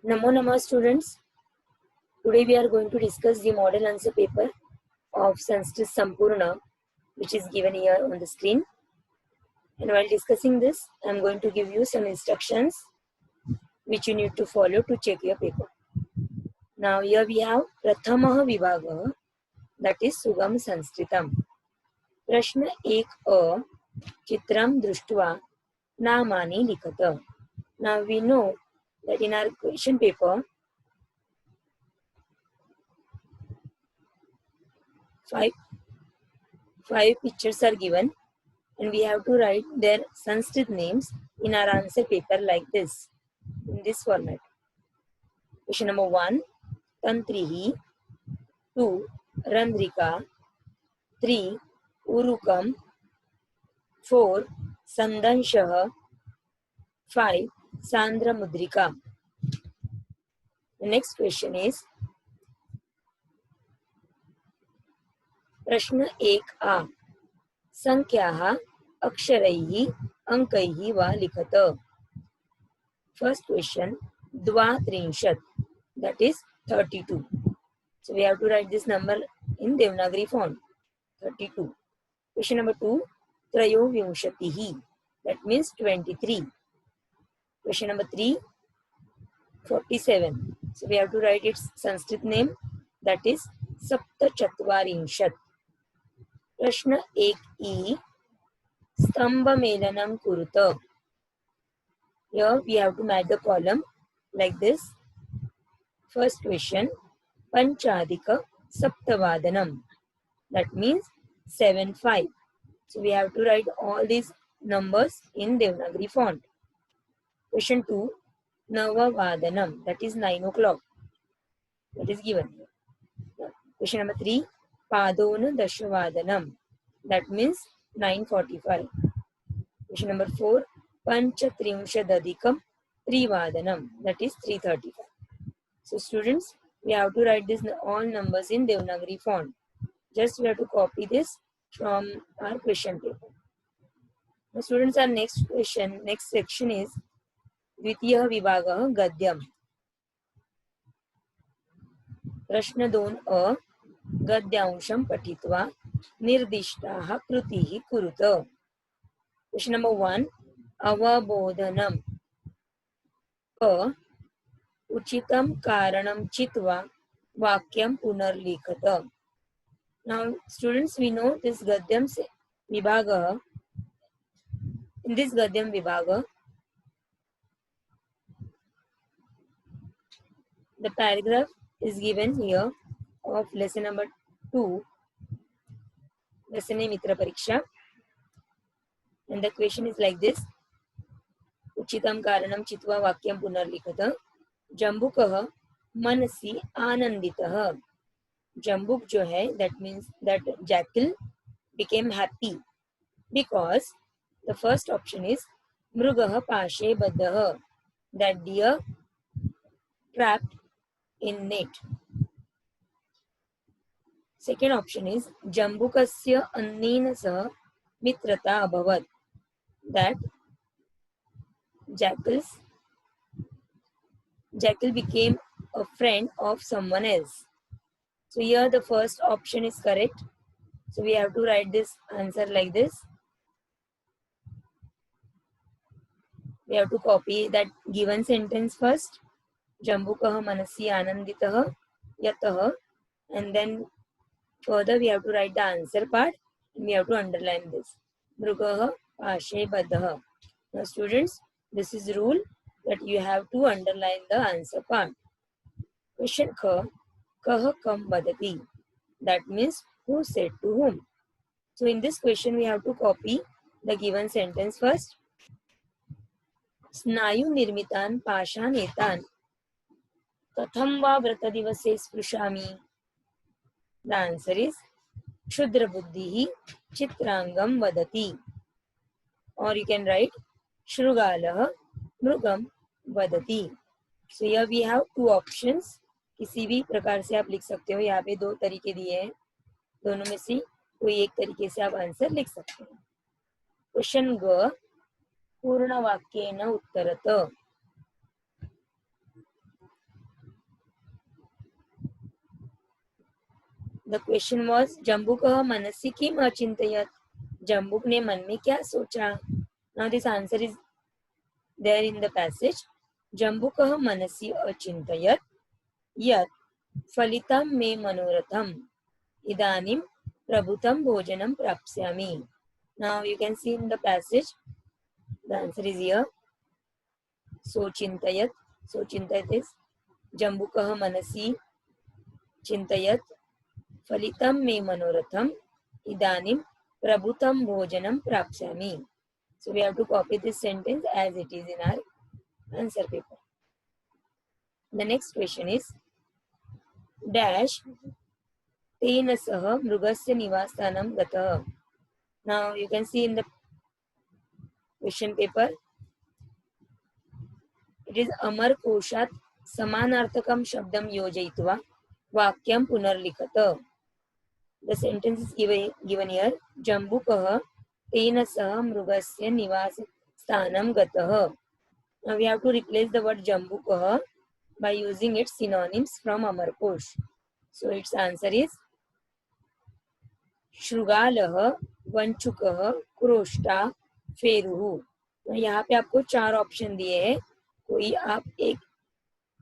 Namo Namah students. Today we are going to discuss the model answer paper of Sanskrit Sampurna, which is given here on the screen. And while discussing this, I am going to give you some instructions which you need to follow to check your paper. Now here we have Prathamah Vibhagah, that is Sugam Sanskritam. Prashna 1a Chitram Drushtva Namani Likata. Now we know that in our question paper, five pictures are given and we have to write their Sanskrit names in our answer paper like this, in this format. Question number 1, Tantrihi. 2, Randrika. 3, Urukam. 4, Sandanshah. 5, Sandra Mudrika. The next question is Prashna 1a Sankhyaha Aksharaihi Ankaihi Va Likhata. First question, Dvatrinshat, that is 32. So we have to write this number in Devanagari font, 32. Question number 2, Trayovinshatihi, that means 23. Question number 3, 47. So we have to write its Sanskrit name, that is Saptachatwarinshat. Prashna 1e, Stambha Melanam Kuruta. Here we have to match the column like this. First question, Panchadika Saptavadanam, that means 7-5. So we have to write all these numbers in Devanagari font. Question 2, Navavadanam, that is 9 o'clock. That is given here. Question number 3, Padona Dashavadanam, that means 9:45. Question number 4, Panchatrimshadadikam Trivadanam, that is 3:35. So students, we have to write this all numbers in Devanagari font. Just we have to copy this from our question paper. Now students, our next section is Dvitiya Vibhagah Gadyam. Prashna 2a Gadyansham Patitva Nirdishtaha Krutihi Kuruta. Question number 1, Avabodhanam. Uchitam Karanam Chitva Vakyam Punarlikhata. Now students, we know this Gadyam Vibhaga. In this Gadyam Vibhaga, the paragraph is given here of lesson number 2, Lesson Mitra Pariksha. And the question is like this. Uchitam Karanam Chitva Vakyam Punarlikhata. Jambukah Manasi Ananditah. Jambuk jo hai, that means that jackal became happy because the first option is Mrugah Pashe Baddha, that deer trapped in net. Second option is Jambukasya Annena Sah Mitrata Abhavat, that jackal became a friend of someone else. So here the first option is correct. So we have to write this answer like this. We have to copy that given sentence first. Jambukah Manasi Ananditah Yatah, and then further we have to write the answer part and we have to underline this. Mrugah Pashe Baddha. Now students, this is rule that you have to underline the answer part. Question Kha, Kah Kam Badati, that means who said to whom. So in this question we have to copy the given sentence first. Snayu Nirmitan Pashan Etan Katham Va Vrata Divase Sprushami. The answer is Shudra Buddhihi Chitrangam Vadati. Or you can write Shrugalah Mrugam Vadati. So here we have two options. किसी भी प्रकार से आप लिख सकते हो. यहाँ पे दो तरीके दिए हैं, दोनों में से कोई एक तरीके से आप आंसर लिख सकते हैं. क्वेश्चन ग पूर्ण वाक्येन उत्तरत. The question was Jambukah manasi kim achintayat. Jambuk ने मन में क्या सोचा? Now this answer is there in the passage. Jambukah manasi achintayat yat falitam me manoratham idanim prabhutam bhojanam prapsyami. Now you can see in the passage the answer is here. So chintayat is Jambukah manasi chintayat falitam me manoratham idanim prabhutam bhojanam prapsyami. So we have to copy this sentence as it is in our answer paper. The next question is dash tena sah mrugasya nivastanam gatah. Now you can see in the question paper it is Amar Koshat Samanarthakam Shabdam Yojayitva Vakyam Punarlikata. The sentence is given here. Jambukah Tena Sah Mrugasya Nivas Sthanam Gatah. Now we have to replace the word Jambukah by using its synonyms from Amarkosh. So its answer is Shrugalah, Vanchukah, Kroshta, Feruhu. यहाँ पे आपको 4 option दिए हैं. कोई आप एक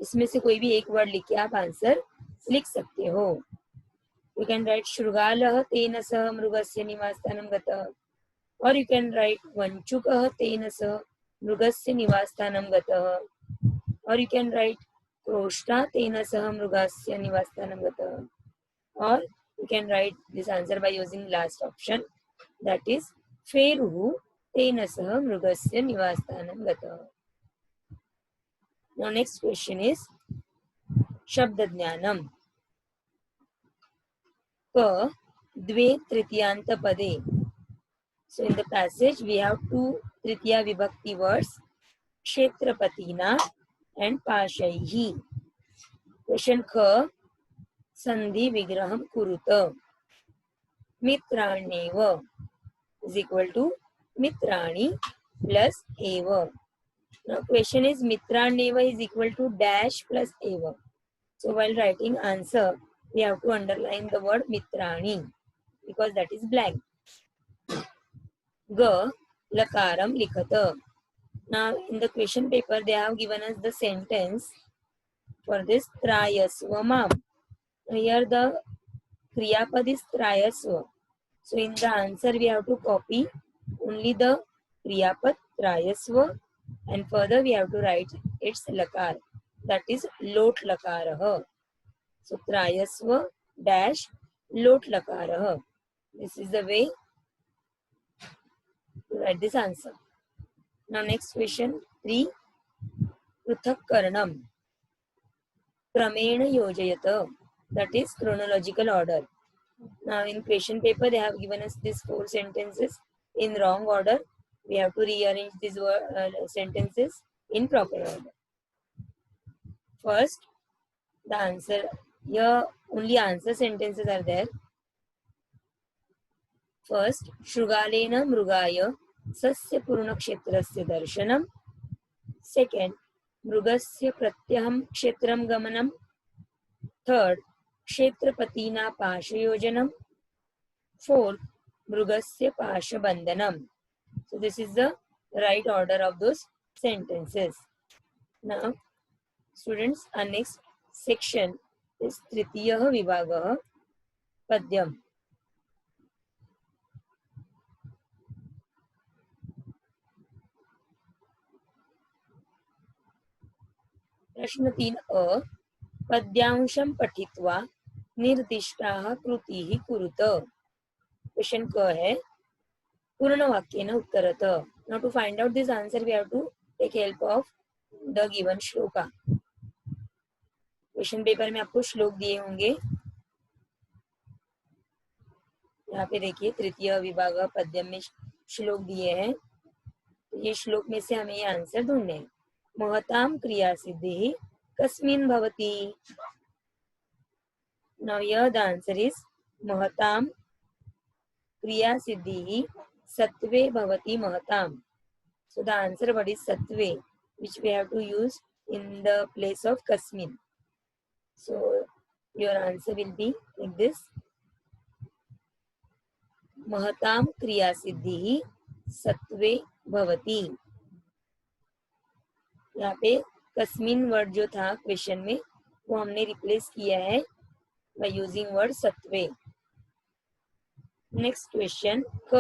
इसमें से कोई भी एक वर्ड लिख के आप आंसर लिख सकते हो. You can write Shrugalah tena sah mrugasya nivastanam gatah, or you can write Vanchukah tena sah mrugasya nivastanam gatah, or you can write Kroshta tena sah mrugasya nivastanam gatah, or you can write this answer by using last option, that is Feruhu tena sah mrugasya nivastanam gatah. Now next question is Shabda Jnanam. Ka dve tritiyanta pade. So in the passage we have 2 tritiya vibhakti words, Kshetrapatina and Pashaihi. Question K. Sandhi vigraham kuruta. Mitraneva is equal to Mitrani plus Eva. Now question is Mitraneva is equal to dash plus Eva. So while writing answer, we have to underline the word Mitrani because that is blank. Ga lakaram likhata. Now in the question paper they have given us the sentence for this Trayasva mam. Here the Kriyapad is Trayasva. So in the answer we have to copy only the Kriyapad Trayasva and further we have to write its lakar, that is lot lakarah. So Trayasva dash lot lakarah. This is the way to write this answer. Now next question 3. Pruthak Karanam Kramena Yojayata, that is chronological order. Now in question paper they have given us these 4 sentences in wrong order. We have to rearrange these sentences in proper order. First, the answer, here only answer sentences are there. First, Shrugalena Mrugaya Sasya Purna Kshetrasya Darshanam. Second, Mrugasya Pratyaham Kshetram Gamanam. Third, Kshetrapatina Pashayojanam. Fourth, Mrugasya Pasha Bandhanam. So this is the right order of those sentences. Now, students, our next section is Tritiyah Vibhagah Padyam. प्रश्न 3 पद्यांशं पठित्वा निर्दिष्टाः कृतिः कुरुत. Question क है पूर्ण वाक्येन उत्तरत. Now to find out this answer we have to take help of the given shloka. Question paper में आपको श्लोक दिए होंगे. यहाँ पे देखिए तृतीय विभाग पद्यम में श्लोक दिए हैं. तो ये श्लोक में से हमें ये आंसर ढूंढने हैं. महताम क्रिया सिद्धि कस्मिन् भवति. Now here the answer is महताम क्रिया सिद्धि सत्वे भवति महताम. So the answer what is satve, which we have to use in the place of kasmin. So your answer will be like this. महतां क्रियासिद्धिः सत्वे भवति। यहाँ पे कस्मिन वर्ड जो था क्वेश्चन में वो हमने रिप्लेस किया है बाय यूजिंग वर्ड सत्वे। नेक्स्ट क्वेश्चन क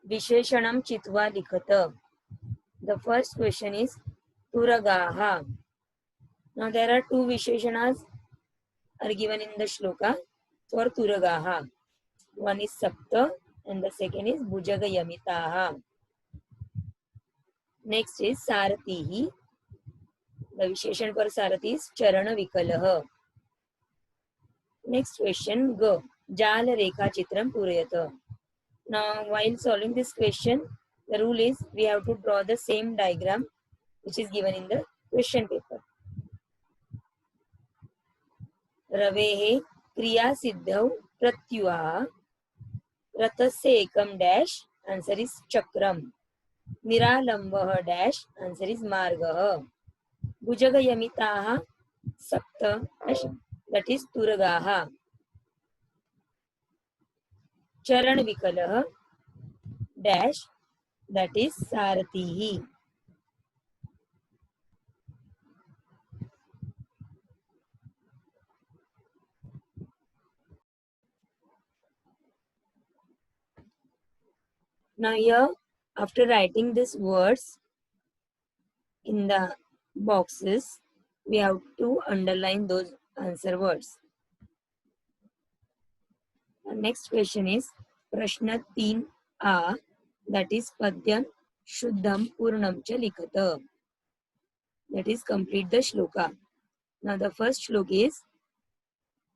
विशेषणं चित्वा लिखत। द फर्स्ट क्वेश्चन इज तुरगाः। नाउ देयर आर टू विशेषणास are given in the shloka for turagaha. One is sapta and the second is bhujagayamitaha. Next is saratihi. The visheshan for sarati is charana vikalah. Next question ga jala rekha chitram purayata. Now while solving this question, the rule is we have to draw the same diagram which is given in the question paper. रवेः क्रिया सिद्धौ प्रत्युहा रथस्य एकम dash answer is चक्रम निरालंबः dash answer is मार्गः भुजगयमिताः सप्त that is तुरगाः चरण विकलः dash that is सारथिः Now here, after writing these words in the boxes, we have to underline those answer words. The next question is Prashna 3A, that is Padyam Shuddham Purnam cha Likata. That is complete the shloka. Now the first shloka is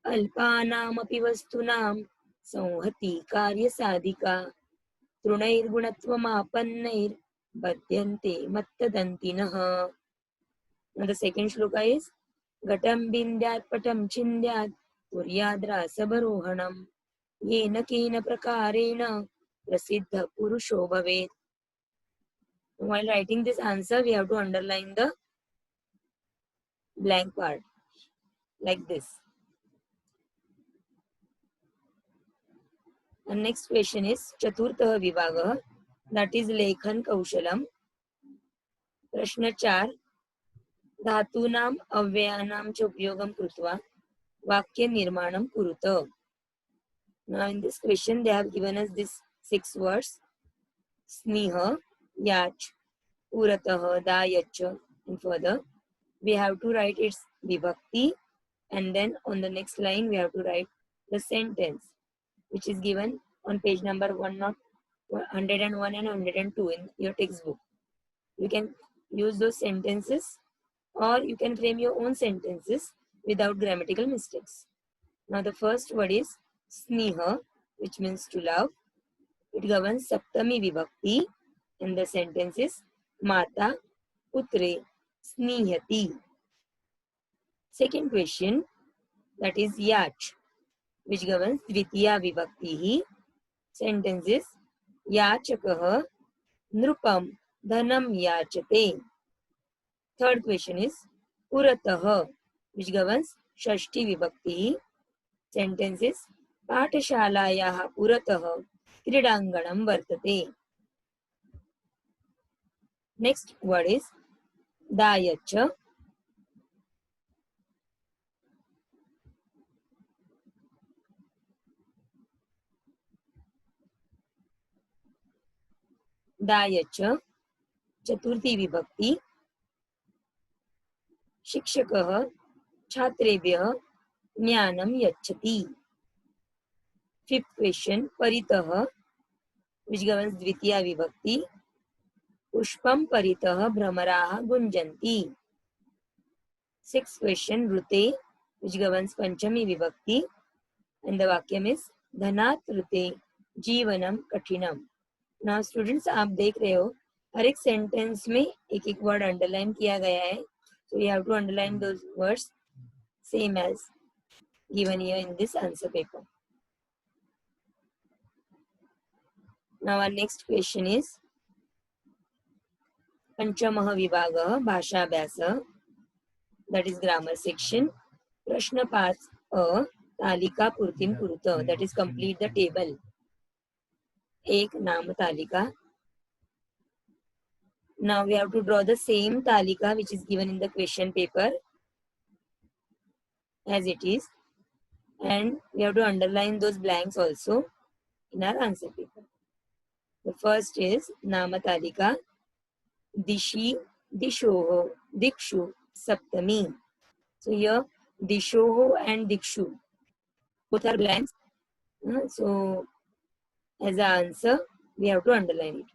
Alpanam api vastunam संहति कार्य साधिका तृणैर्गुणत्वमापन्नैर बध्यन्ते मत्तदन्तिनः. Now the second shloka is घटं बिन्द्यात् पटं छिन्द्यात् तुर्याद्रासभरोहणं येन केन प्रकारेण प्रसिद्ध पुरुषो भवेत्. While writing this answer, we have to underline the blank part like this. And next question is चतुर्थः विभागः, that is लेखन कौशलम. प्रश्न 4 धातूनाम् अव्ययानां च उपयोगं कृत्वा वाक्य निर्माणं कुरुत. Now in this question they have given us these 6 words: स्नेह, याच, पुरतः, दायच, and further we have to write its vibhakti, and then on the next line we have to write the sentence which is given on page number 101 and 102 in your textbook. You can use those sentences or you can frame your own sentences without grammatical mistakes. Now the first word is sneha, which means to love. It governs saptami vibhakti and the sentence is mata putre snihati. Second question, that is yach, which governs dvitiya vibhakti. Sentence is yachakah nrupam dhanam yachate. Third question is puratah, which governs shashti vibhakti. Sentence is पाठशालायाः पुरतः क्रीडाङ्गणं वर्तते. Next word is दायच. दायच चतुर्थी विभक्ति. शिक्षकः छात्रेभ्यः ज्ञानं यच्छति. Fifth question परितः, which governs द्वितीया विभक्ति. पुष्पं परितः भ्रमराः गुञ्जन्ति. Sixth question ऋते, which governs पंचमी विभक्ति, and the वाक्यम is धनात् ऋते जीवनम कठिनम. Now students, आप देख रहे हो हर एक सेंटेंस में एक एक वर्ड अंडरलाइन किया गया है. So you have to underline those words same as given here in this answer paper. Now our next question is पंचमः विभागः भाषाभ्यासः, that is grammar section. प्रश्न 5 अ, तालिका पूर्तिं कुरुत, that is complete the table. एक नाम तालिका. Now we have to draw the same talika which is given in the question paper as it is, and we have to underline those blanks also in our answer paper. The first is Nama Talika, Dishi, Dishoho, Dikshu, Saptami. So here Dishoho and Dikshu both are blanks. So as an answer we have to underline it.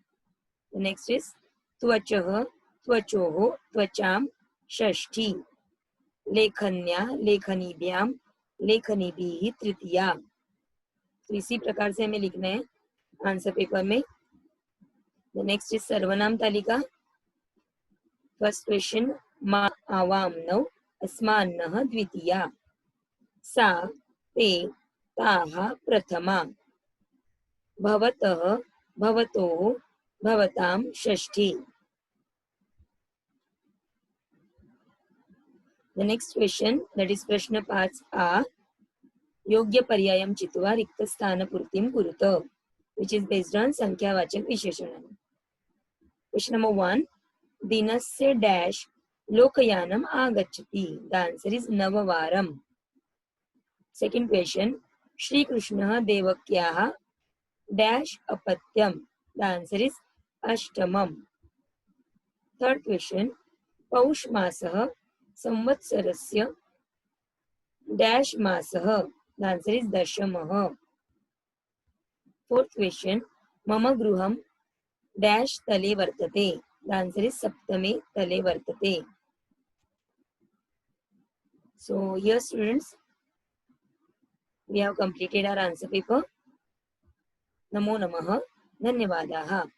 The next is Tvachaha, Tvachoho, Tvacham, Shashti. लेखन्या लेखनीभ्याम लेखनीभिः तृतीया. तो इसी प्रकार से हमें लिखना है answer paper में. The next is सर्वनाम तालिका. फर्स्ट क्वेश्चन मा आवाम नौ अस्मान्नः द्वितीया. सा ते ताः प्रथमा. भवतः भवतोः भवतां षष्ठी. The next question, that is Prashna 5a. योग्य पर्यायं चित्वा रिक्त स्थानपूर्तिं कुरुत, which is based on संख्यावाचक विशेषणानि. Question number 1. दिनस्य डैश लोकयानम् आगच्छति. The answer is नववारम्. Second question. श्रीकृष्णः देवक्याः डैश अपत्यम्. The answer is अष्टमम्. Third question. पौष मासः संवत्सरस्य डैश मासः. The answer is दशमः. Fourth question. मम गृहं डैश तले वर्तते. The answer is सप्तमे तले वर्तते. So here students, we have completed our answer paper. नमो नमः. धन्यवादाः.